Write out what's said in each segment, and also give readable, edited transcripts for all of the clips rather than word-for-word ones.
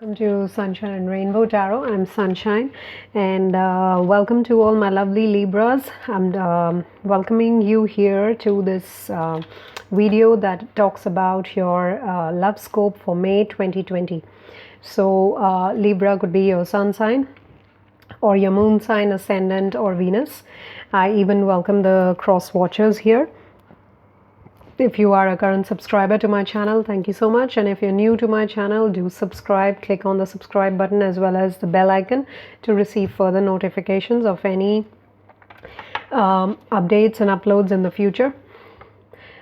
Welcome to Sunshine and Rainbow Tarot. I'm Sunshine, and welcome to all my lovely Libras. I'm welcoming you here to this video that talks about your love scope for May 2020. So, Libra could be your sun sign, or your moon sign, ascendant, or Venus. I even welcome the cross watchers here. If you are a current subscriber to my channel, thank you so much. And if you're new to my channel, do subscribe. Click on the subscribe button as well as the bell icon to receive further notifications of any updates and uploads in the future.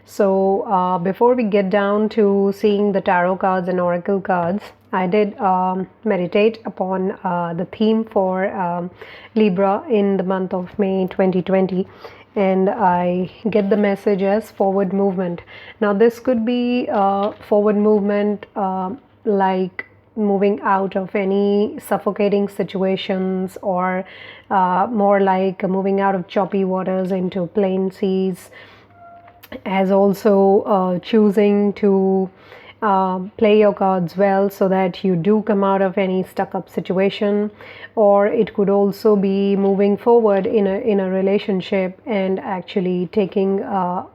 So before we get down to seeing the tarot cards and oracle cards, I did meditate upon the theme for Libra in the month of May 2020. And I get the message as forward movement. Now this could be forward movement like moving out of any suffocating situations, or more like moving out of choppy waters into plain seas, as also choosing to play your cards well so that you do come out of any stuck up situation. Or it could also be moving forward in a relationship and actually taking a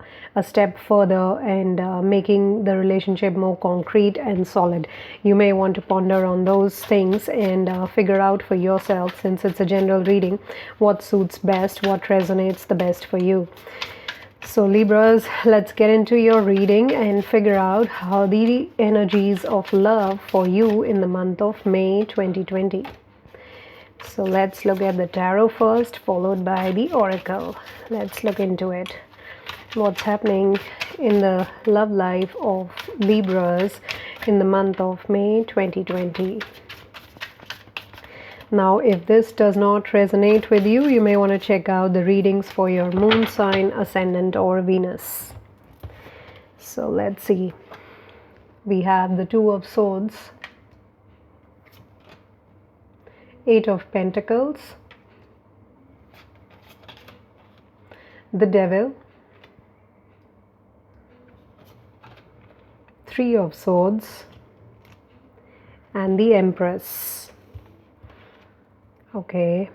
step further and making the relationship more concrete and solid. You may want to ponder on those things and figure out for yourself, since it's a general reading, what suits best, what resonates the best for you. So Libras, let's get into your reading and figure out how the energies of love for you in the month of May 2020. So let's look at the tarot first, followed by the oracle. Let's look into it. What's happening in the love life of Libras in the month of May 2020. Now, if this does not resonate with you, you may want to check out the readings for your moon sign, ascendant, or Venus. So let's see. We have the Two of Swords, Eight of Pentacles, the Devil, Three of Swords, and the Empress. Okay.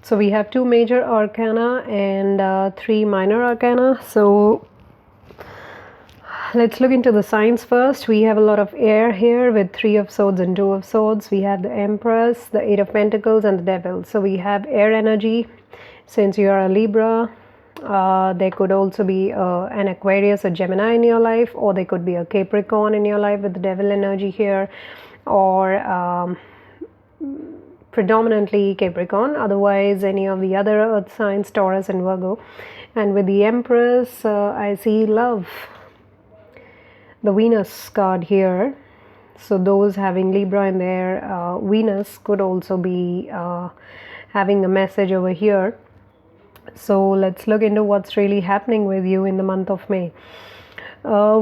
So we have two major arcana and three minor arcana. So let's look into the signs first. We have a lot of air here with Three of Swords and Two of Swords. We have the Empress, the Eight of Pentacles, and the Devil. So we have air energy. Since you are a Libra, there could also be an Aquarius, a Gemini in your life, or there could be a Capricorn in your life with the Devil energy here, or predominantly Capricorn, otherwise any of the other earth signs, Taurus and Virgo. And with the Empress, I see love, the Venus card here. So those having Libra in their Venus could also be having a message over here. So let's look into what's really happening with you in the month of May. I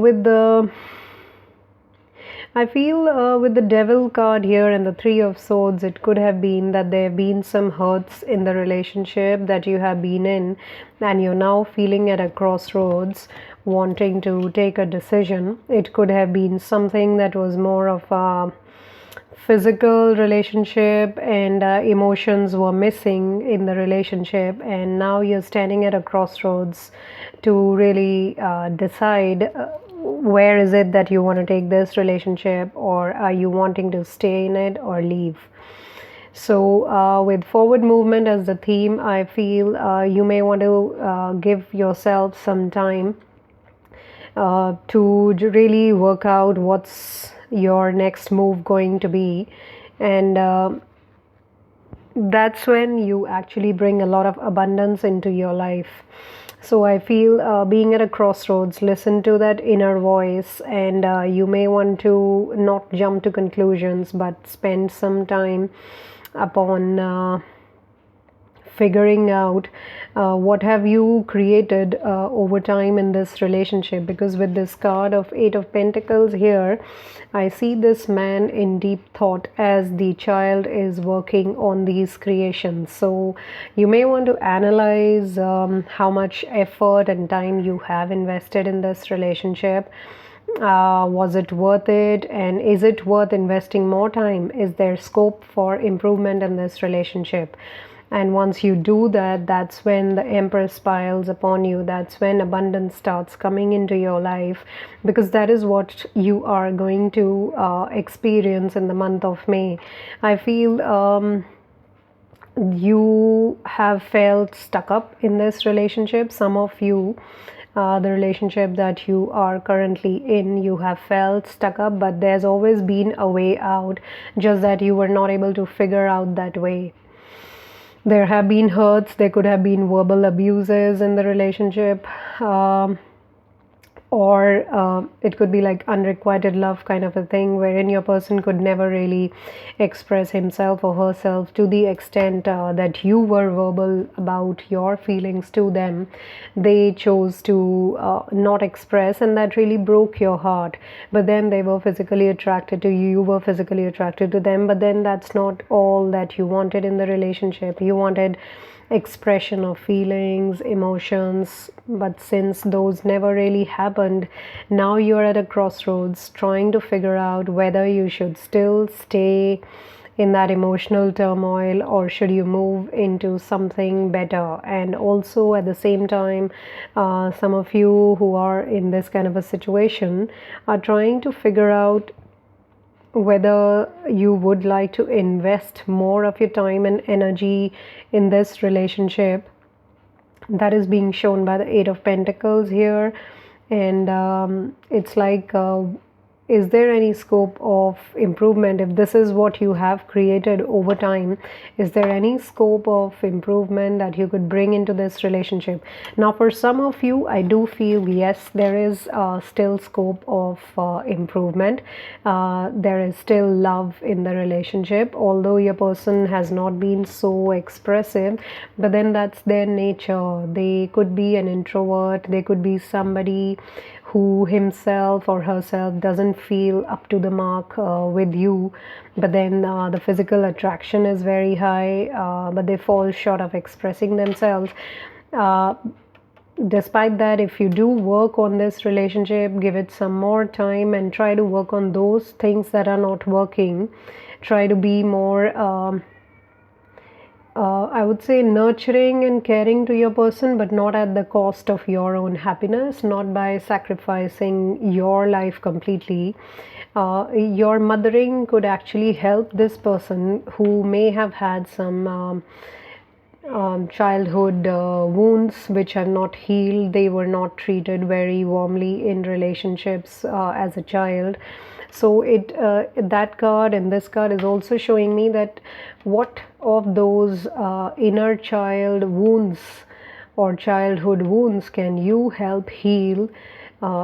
feel with the Devil card here and the Three of Swords, it could have been that there have been some hurts in the relationship that you have been in, and you're now feeling at a crossroads, wanting to take a decision. It could have been something that was more of a physical relationship, and emotions were missing in the relationship, and now you're standing at a crossroads to really decide where is it that you want to take this relationship, or are you wanting to stay in it or leave. So with forward movement as the theme, I feel you may want to give yourself some time to really work out what's your next move going to be, and that's when you actually bring a lot of abundance into your life. So I feel being at a crossroads, listen to that inner voice, and you may want to not jump to conclusions, but spend some time upon figuring out what have you created over time in this relationship. Because with this card of 8 of Pentacles here, I see this man in deep thought as the child is working on these creations. So you may want to analyze how much effort and time you have invested in this relationship. Was it worth it, and is it worth investing more time? Is there scope for improvement in this relationship? And once you do that, that's when the Empress piles upon you. That's when abundance starts coming into your life, because that is what you are going to experience in the month of May. I feel you have felt stuck up in this relationship. Some of you, the relationship that you are currently in, you have felt stuck up, but there's always been a way out, just that you were not able to figure out that way. There have been hurts, there could have been verbal abuses in the relationship, or it could be like unrequited love kind of a thing, wherein your person could never really express himself or herself to the extent that you were verbal about your feelings to them. They chose to not express, and that really broke your heart. But then they were physically attracted to you, you were physically attracted to them, but then that's not all that you wanted in the relationship. You wanted expression of feelings, emotions, but since those never really happened, now you're at a crossroads trying to figure out whether you should still stay in that emotional turmoil, or should you move into something better. And also at the same time, some of you who are in this kind of a situation are trying to figure out whether you would like to invest more of your time and energy in this relationship. That is being shown by the 8 of Pentacles here. And it's like, is there any scope of improvement? If this is what you have created over time, is there any scope of improvement that you could bring into this relationship? Now, for some of you, I do feel yes, there is still scope of improvement. There is still love in the relationship, although your person has not been so expressive, but then that's their nature. They could be an introvert, they could be somebody who himself or herself doesn't feel up to the mark with you, but then the physical attraction is very high, but they fall short of expressing themselves. Despite that, if you do work on this relationship, give it some more time and try to work on those things that are not working. Try to be more I would say nurturing and caring to your person, but not at the cost of your own happiness, not by sacrificing your life completely. Your mothering could actually help this person who may have had some childhood wounds which have not healed. They were not treated very warmly in relationships as a child. So that card and this card is also showing me that what of those inner child wounds or childhood wounds can you help heal?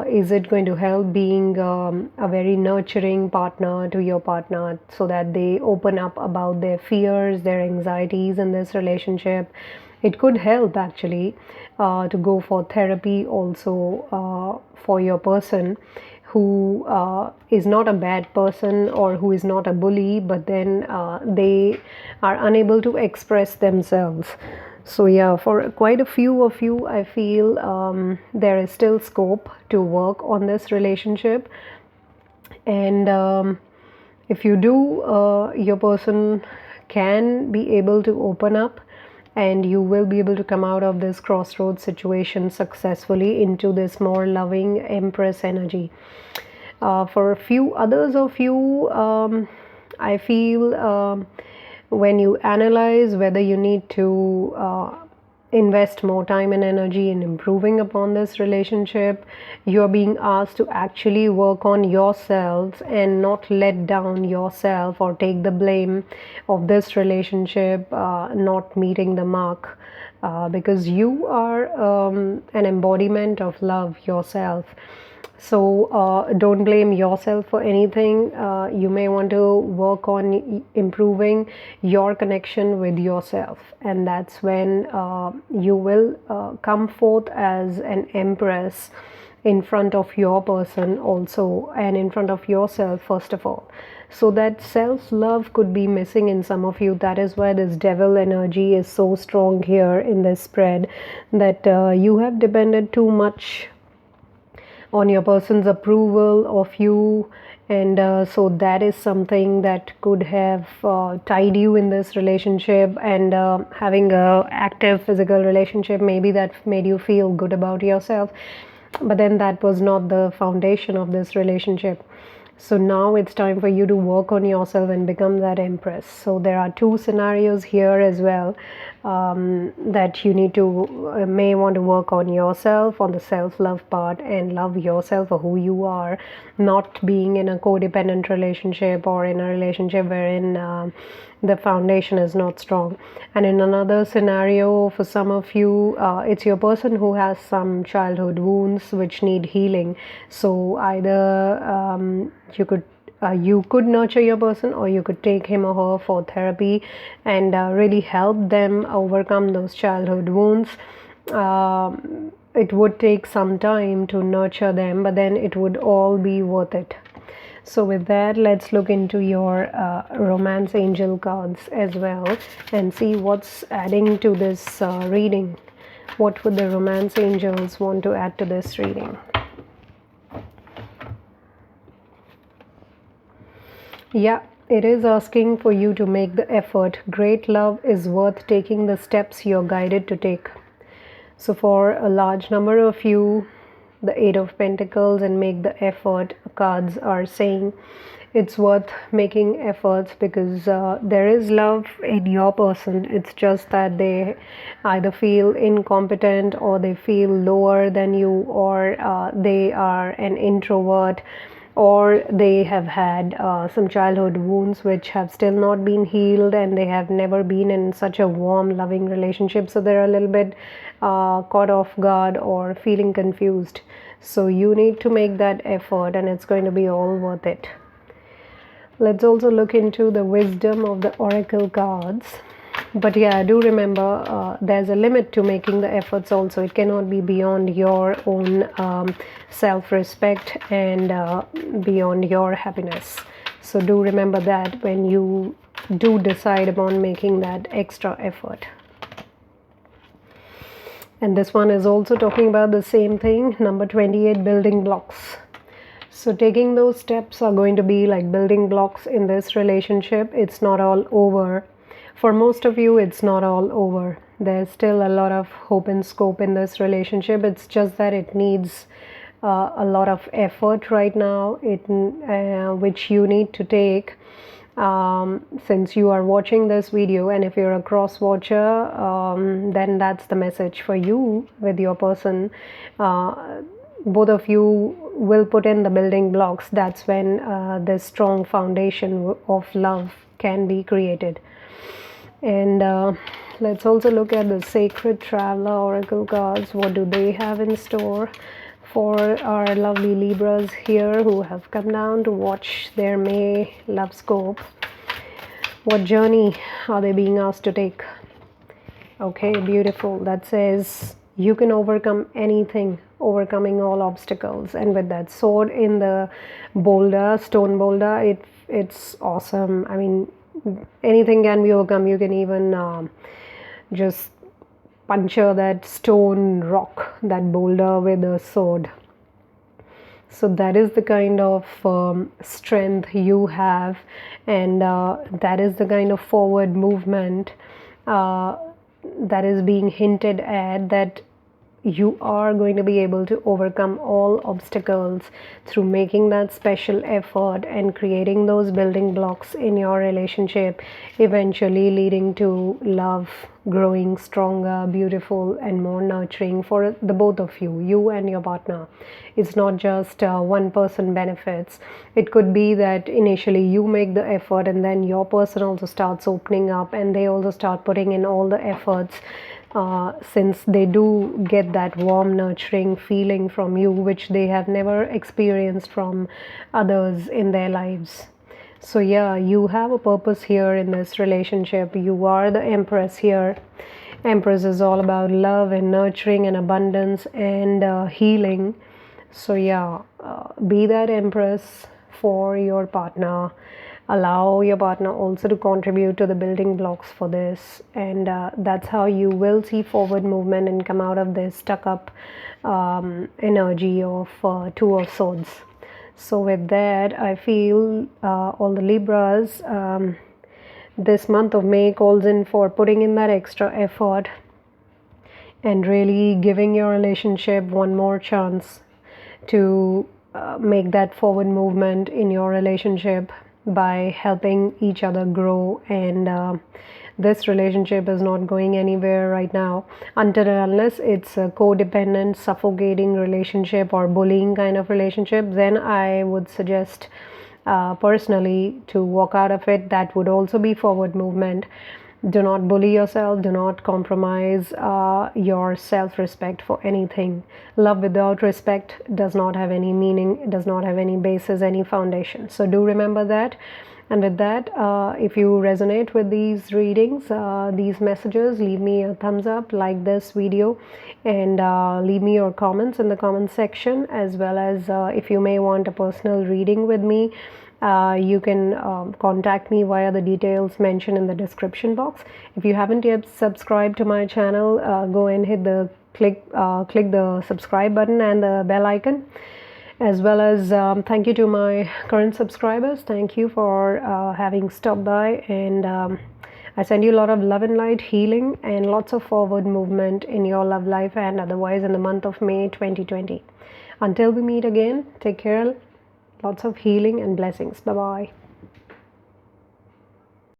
Is it going to help being a very nurturing partner to your partner, so that they open up about their fears, their anxieties in this relationship? It could help actually to go for therapy also for your person who is not a bad person or who is not a bully, but then they are unable to express themselves. So yeah, for quite a few of you, I feel there is still scope to work on this relationship. And if you do, your person can be able to open up, and you will be able to come out of this crossroads situation successfully into this more loving Empress energy. For a few others of you, I feel when you analyze whether you need to invest more time and energy in improving upon this relationship, you're being asked to actually work on yourselves and not let down yourself or take the blame of this relationship not meeting the mark. because you are an embodiment of love yourself. So don't blame yourself for anything. You may want to work on improving your connection with yourself, and that's when you will come forth as an empress in front of your person also, and in front of yourself first of all. So that self-love could be missing in some of you. That is why this devil energy is so strong here in this spread, that you have depended too much on your person's approval of you, and so that is something that could have tied you in this relationship. And having a active physical relationship, maybe that made you feel good about yourself, but then that was not the foundation of this relationship. So now it's time for you to work on yourself and become that empress. So there are two scenarios here as well, that you need to may want to work on yourself, on the self-love part, and love yourself for who you are, not being in a codependent relationship or in a relationship wherein the foundation is not strong. And in another scenario, for some of you, it's your person who has some childhood wounds which need healing. So either you could nurture your person, or you could take him or her for therapy and really help them overcome those childhood wounds. It would take some time to nurture them, but then it would all be worth it. So with that, let's look into your romance angel cards as well and see what's adding to this reading. What would the romance angels want to add to this reading? Yeah, it is asking for you to make the effort. Great love is worth taking the steps you're guided to take. So for a large number of you, the Eight of Pentacles and make the effort cards are saying it's worth making efforts, because there is love in your person. It's just that they either feel incompetent, or they feel lower than you, or they are an introvert, or they have had some childhood wounds which have still not been healed, and they have never been in such a warm, loving relationship. So they're a little bit caught off guard or feeling confused. So you need to make that effort, and it's going to be all worth it. Let's also look into the wisdom of the oracle cards. But yeah, do remember there's a limit to making the efforts also. It cannot be beyond your own self-respect and beyond your happiness. So do remember that when you do decide upon making that extra effort. And this one is also talking about the same thing, number 28, building blocks. So taking those steps are going to be like building blocks in this relationship. It's not all over. For most of you, it's not all over. There's still a lot of hope and scope in this relationship. It's just that it needs a lot of effort right now, which you need to take. Since you are watching this video, and if you're a cross watcher, then that's the message for you with your person. Both of you will put in the building blocks. That's when this strong foundation of love can be created. And let's also look at the Sacred Traveler Oracle cards. What do they have in store for our lovely Libras here who have come down to watch their May Lovescope? What journey are they being asked to take? Okay, beautiful. That says you can overcome anything, overcoming all obstacles. And with that sword in the boulder, stone boulder, it's awesome. I mean, anything can be overcome. You can even just puncture that stone rock, that boulder, with a sword. So that is the kind of strength you have, and that is the kind of forward movement that is being hinted at, that you are going to be able to overcome all obstacles through making that special effort and creating those building blocks in your relationship, eventually leading to love growing stronger, beautiful, and more nurturing for the both of you, you and your partner. It's not just one person benefits. It could be that initially you make the effort, and then your person also starts opening up, and they also start putting in all the efforts since they do get that warm, nurturing feeling from you, which they have never experienced from others in their lives. So yeah, you have a purpose here in this relationship. You are the Empress here. Empress is all about love and nurturing and abundance and healing. So yeah, be that Empress for your partner. Allow your partner also to contribute to the building blocks for this, and that's how you will see forward movement and come out of this stuck up energy of Two of Swords. So with that, I feel all the Libras, this month of May calls in for putting in that extra effort and really giving your relationship one more chance to make that forward movement in your relationship by helping each other grow. And this relationship is not going anywhere right now until and unless it's a codependent, suffocating relationship or bullying kind of relationship. Then I would suggest personally to walk out of it. That would also be forward movement. Do not bully yourself. Do not compromise your self-respect for anything. Love without respect does not have any meaning. It does not have any basis, any foundation. So do remember that. And with that, if you resonate with these readings, these messages, leave me a thumbs up, like this video, and leave me your comments in the comment section, as well as if you may want a personal reading with me, you can contact me via the details mentioned in the description box. If you haven't yet subscribed to my channel, go and hit the click the subscribe button and the bell icon. As well as thank you to my current subscribers. Thank you for having stopped by, and I send you a lot of love and light, healing, and lots of forward movement in your love life and otherwise in the month of May 2020. Until we meet again, take care. Lots of healing and blessings. Bye-bye.